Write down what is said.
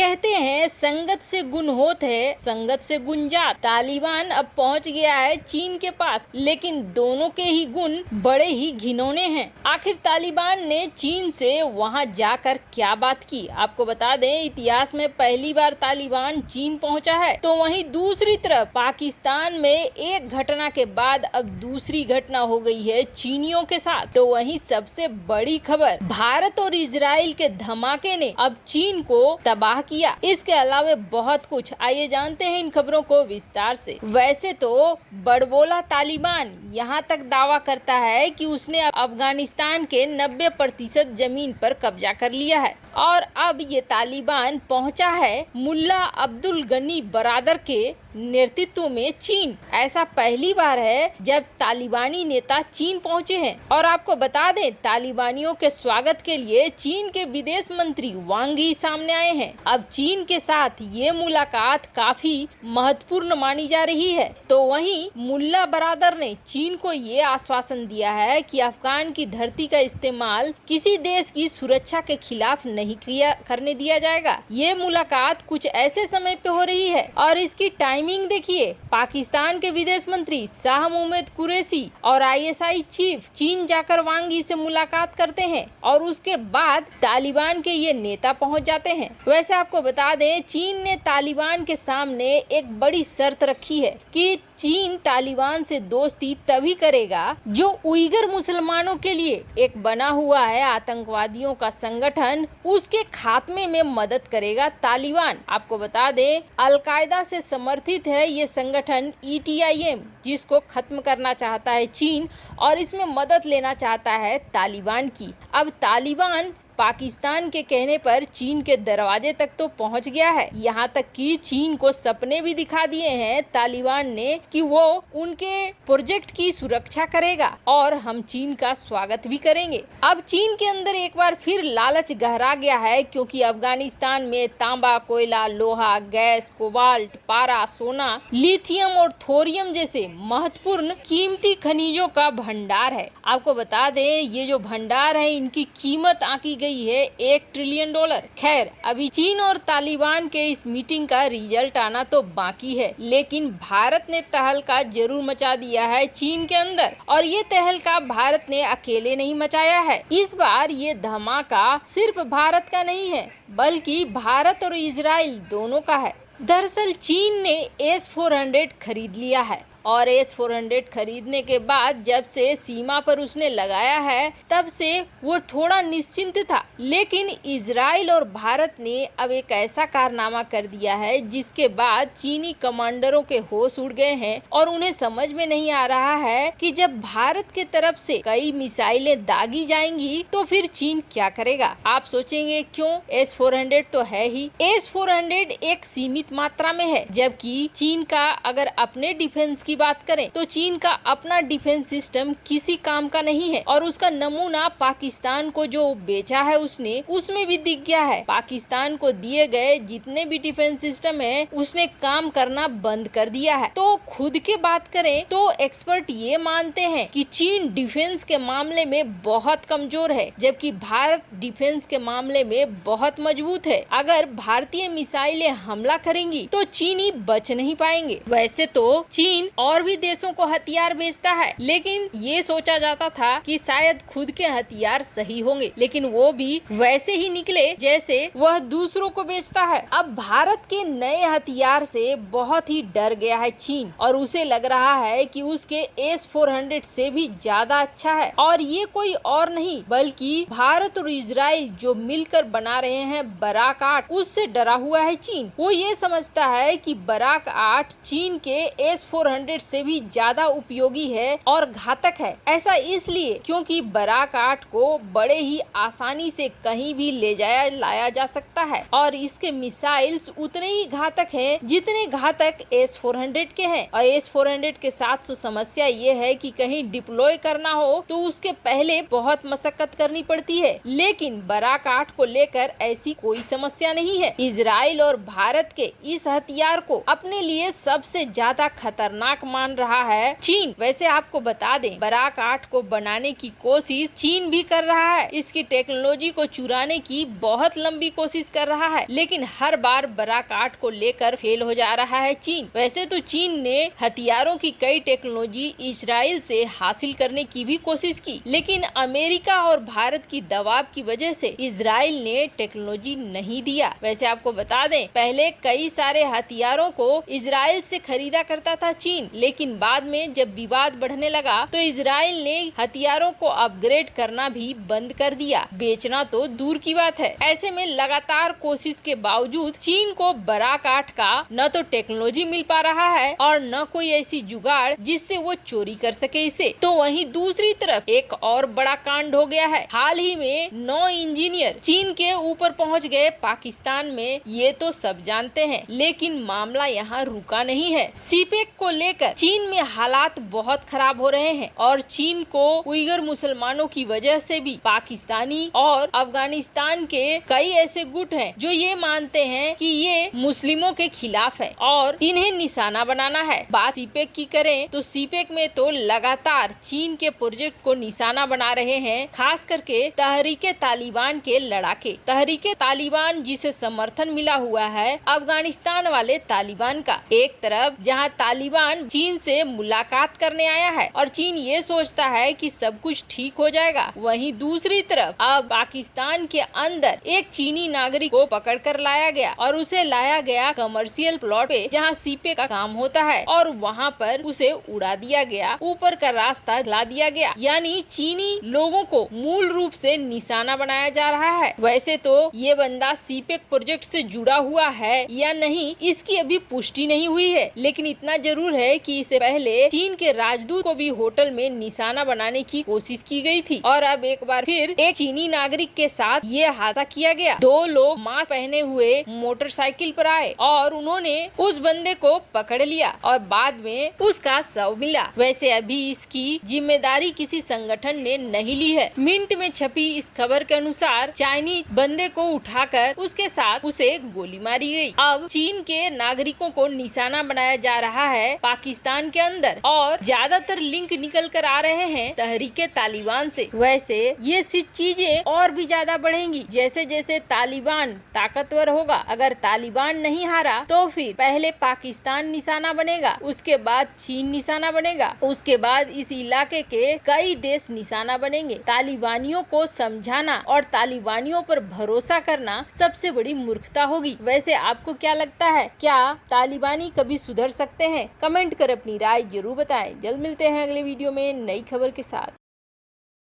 कहते हैं संगत से गुण होत है, संगत से गुण जात। तालिबान अब पहुंच गया है चीन के पास, लेकिन दोनों के ही गुण बड़े ही घिनौने हैं। आखिर तालिबान ने चीन से वहां जाकर क्या बात की, आपको बता दें इतिहास में पहली बार तालिबान चीन पहुंचा है। तो वहीं दूसरी तरफ पाकिस्तान में एक घटना के बाद अब दूसरी घटना हो गई है चीनियों के साथ। तो वहीं सबसे बड़ी खबर, भारत और इजराइल के धमाके ने अब चीन को तबाह किया। इसके अलावा बहुत कुछ, आइए जानते हैं इन खबरों को विस्तार से। वैसे तो बड़बोला तालिबान यहाँ तक दावा करता है कि उसने अफगानिस्तान के 90% जमीन पर कब्जा कर लिया है और अब ये तालिबान पहुंचा है मुल्ला अब्दुल गनी बरादर के नेतृत्व में चीन। ऐसा पहली बार है जब तालिबानी नेता चीन पहुंचे हैं। और आपको बता दें तालिबानियों के स्वागत के लिए चीन के विदेश मंत्री वांग यी सामने आए हैं। अब चीन के साथ ये मुलाकात काफी महत्वपूर्ण मानी जा रही है। तो वहीं मुल्ला बरादर ने चीन को ये आश्वासन दिया है कि अफगान की धरती का इस्तेमाल किसी देश की सुरक्षा के खिलाफ नहीं करने दिया जाएगा। ये मुलाकात कुछ ऐसे समय पे हो रही है और इसकी टाइमिंग देखिए। पाकिस्तान के विदेश मंत्री शाह मोहम्मद कुरैशी और ISI चीफ चीन जाकर वांग यी से मुलाकात करते हैं और उसके बाद तालिबान के ये नेता पहुंच जाते हैं। वैसे आपको बता दें चीन ने तालिबान के सामने एक बड़ी शर्त रखी है कि चीन तालिबान से दोस्ती तभी करेगा जो उइगर मुसलमानों के लिए एक बना हुआ है आतंकवादियों का संगठन, उसके खात्मे में मदद करेगा तालिबान। आपको बता दें अल-कायदा से समर्थित है ये संगठन ETIM, जिसको खत्म करना चाहता है चीन और इसमें मदद लेना चाहता है तालिबान की। अब तालिबान पाकिस्तान के कहने पर चीन के दरवाजे तक तो पहुंच गया है। यहाँ तक कि चीन को सपने भी दिखा दिए हैं तालिबान ने कि वो उनके प्रोजेक्ट की सुरक्षा करेगा और हम चीन का स्वागत भी करेंगे। अब चीन के अंदर एक बार फिर लालच गहरा गया है क्योंकि अफगानिस्तान में तांबा, कोयला, लोहा, गैस, कोबाल्ट, पारा, सोना, लिथियम और थोरियम जैसे महत्वपूर्ण कीमती खनिजों का भंडार है। आपको बता दें ये जो भंडार है इनकी कीमत आंकी गई है $1 ट्रिलियन। खैर अभी चीन और तालिबान के इस मीटिंग का रिजल्ट आना तो बाकी है, लेकिन भारत ने तहलका जरूर मचा दिया है चीन के अंदर और ये तहलका भारत ने अकेले नहीं मचाया है। इस बार ये धमाका सिर्फ भारत का नहीं है बल्कि भारत और इजराइल दोनों का है। दरअसल चीन ने S-400 खरीद लिया है और S-400 खरीदने के बाद जब से सीमा पर उसने लगाया है तब से वो थोड़ा निश्चिंत था, लेकिन इजराइल और भारत ने अब एक ऐसा कारनामा कर दिया है जिसके बाद चीनी कमांडरों के होश उड़ गए हैं और उन्हें समझ में नहीं आ रहा है कि जब भारत के तरफ से कई मिसाइलें दागी जाएंगी तो फिर चीन क्या करेगा। आप सोचेंगे क्यों, S-400 तो है ही। S-400 एक सीमित मात्रा में है, जबकि चीन का अगर अपने डिफेंस की बात करें तो चीन का अपना डिफेंस सिस्टम किसी काम का नहीं है और उसका नमूना पाकिस्तान को जो बेचा है उसने, उसमें भी दिख गया है। पाकिस्तान को दिए गए जितने भी डिफेंस सिस्टम है उसने काम करना बंद कर दिया है। तो खुद के बात करें तो एक्सपर्ट ये मानते हैं कि चीन डिफेंस के मामले में बहुत कमजोर है, जबकि भारत डिफेंस के मामले में बहुत मजबूत है। अगर भारतीय मिसाइलें हमला करेंगी तो चीनी बच नहीं पाएंगे। वैसे तो चीन और भी देशों को हथियार बेचता है, लेकिन ये सोचा जाता था कि शायद खुद के हथियार सही होंगे, लेकिन वो भी वैसे ही निकले जैसे वह दूसरों को बेचता है। अब भारत के नए हथियार से बहुत ही डर गया है चीन और उसे लग रहा है कि उसके S-400 से भी ज्यादा अच्छा है और ये कोई और नहीं बल्कि भारत और इजराइल जो मिलकर बना रहे हैं बराक 8, उससे डरा हुआ है चीन। वो ये समझता है कि बराक 8 चीन के S-400 से भी ज्यादा उपयोगी है और घातक है। ऐसा इसलिए क्योंकि बराक 8 को बड़े ही आसानी से कहीं भी ले जाया लाया जा सकता है और इसके मिसाइल्स उतने ही घातक हैं जितने घातक S-400 के हैं। और S-400 के साथ तो समस्या ये है कि कहीं डिप्लॉय करना हो तो उसके पहले बहुत मशक्कत करनी पड़ती है, लेकिन बराक 8 को लेकर ऐसी कोई समस्या नहीं है। इजराइल और भारत के इस हथियार को अपने लिए सबसे ज्यादा खतरनाक खतरनाक मान रहा है चीन। वैसे आपको बता दें, बराक 8 को बनाने की कोशिश चीन भी कर रहा है। इसकी टेक्नोलॉजी को चुराने की बहुत लंबी कोशिश कर रहा है, लेकिन हर बार बराक 8 को लेकर फेल हो जा रहा है चीन। वैसे तो चीन ने हथियारों की कई टेक्नोलॉजी इजराइल से हासिल करने की भी कोशिश की, लेकिन अमेरिका और भारत की दबाव की वजह से इजराइल ने टेक्नोलॉजी नहीं दिया। वैसे आपको बता दें, पहले कई सारे हथियारों को इजराइल से खरीदा करता था चीन, लेकिन बाद में जब विवाद बढ़ने लगा तो इजराइल ने हथियारों को अपग्रेड करना भी बंद कर दिया। बेचना तो दूर की बात है। ऐसे में लगातार कोशिश के बावजूद चीन को बराक 8 का न तो टेक्नोलॉजी मिल पा रहा है और न कोई ऐसी जुगाड़ जिससे वो चोरी कर सके इसे। तो वहीं दूसरी तरफ एक और बड़ा कांड हो गया है। हाल ही में 9 इंजीनियर चीन के ऊपर पहुंच गए पाकिस्तान में, ये तो सब जानते हैं, लेकिन मामला यहाँ रुका नहीं है। सीपेक को लेकर चीन में हालात बहुत खराब हो रहे हैं और चीन को उइगर मुसलमानों की वजह से भी पाकिस्तानी और अफगानिस्तान के कई ऐसे गुट हैं जो ये मानते हैं कि ये मुस्लिमों के खिलाफ है और इन्हें निशाना बनाना है। बात सीपेक की करें तो सीपेक में तो लगातार चीन के प्रोजेक्ट को निशाना बना रहे हैं, खास करके तहरीके तालिबान के लड़ाके। तहरीके तालिबान जिसे समर्थन मिला हुआ है अफगानिस्तान वाले तालिबान का। एक तरफ जहां तालिबान चीन से मुलाकात करने आया है और चीन ये सोचता है कि सब कुछ ठीक हो जाएगा, वहीं दूसरी तरफ अब पाकिस्तान के अंदर एक चीनी नागरिक को पकड़कर लाया गया और उसे लाया गया कमर्शियल प्लॉट पे जहां सीपे का काम होता है और वहां पर उसे उड़ा दिया गया, ऊपर का रास्ता ला दिया गया। यानी चीनी लोगों को मूल रूप से निशाना बनाया जा रहा है। वैसे तो ये बंदा सीपेक प्रोजेक्ट से जुड़ा हुआ है या नहीं, इसकी अभी पुष्टि नहीं हुई है, लेकिन इतना जरूर है कि इससे पहले चीन के राजदूत को भी होटल में निशाना बनाने की कोशिश की गई थी और अब एक बार फिर एक चीनी नागरिक के साथ ये हादसा किया गया। 2 लोग मास्क पहने हुए मोटरसाइकिल पर आए और उन्होंने उस बंदे को पकड़ लिया और बाद में उसका शव मिला। वैसे अभी इसकी जिम्मेदारी किसी संगठन ने नहीं ली है। मिंट में छपी इस खबर के अनुसार चाइनीज बंदे को उठाकर उसके साथ उसे गोली मारी गई। अब चीन के नागरिकों को निशाना बनाया जा रहा है पाकिस्तान के अंदर और ज्यादातर लिंक निकल कर आ रहे हैं तहरीके तालिबान से। वैसे ये चीजें और भी ज्यादा बढ़ेंगी जैसे जैसे तालिबान ताकतवर होगा। अगर तालिबान नहीं हारा तो फिर पहले पाकिस्तान निशाना बनेगा, उसके बाद चीन निशाना बनेगा, उसके बाद इस इलाके के कई देश निशाना बनेंगे। तालिबानियों को समझाना और तालिबानियों पर भरोसा करना सबसे बड़ी मूर्खता होगी। वैसे आपको क्या लगता है, क्या तालिबानी कभी सुधर सकते हैं? कमेंट कर अपनी राय जरूर बताएं। जल्द मिलते हैं अगले वीडियो में नई खबर के साथ।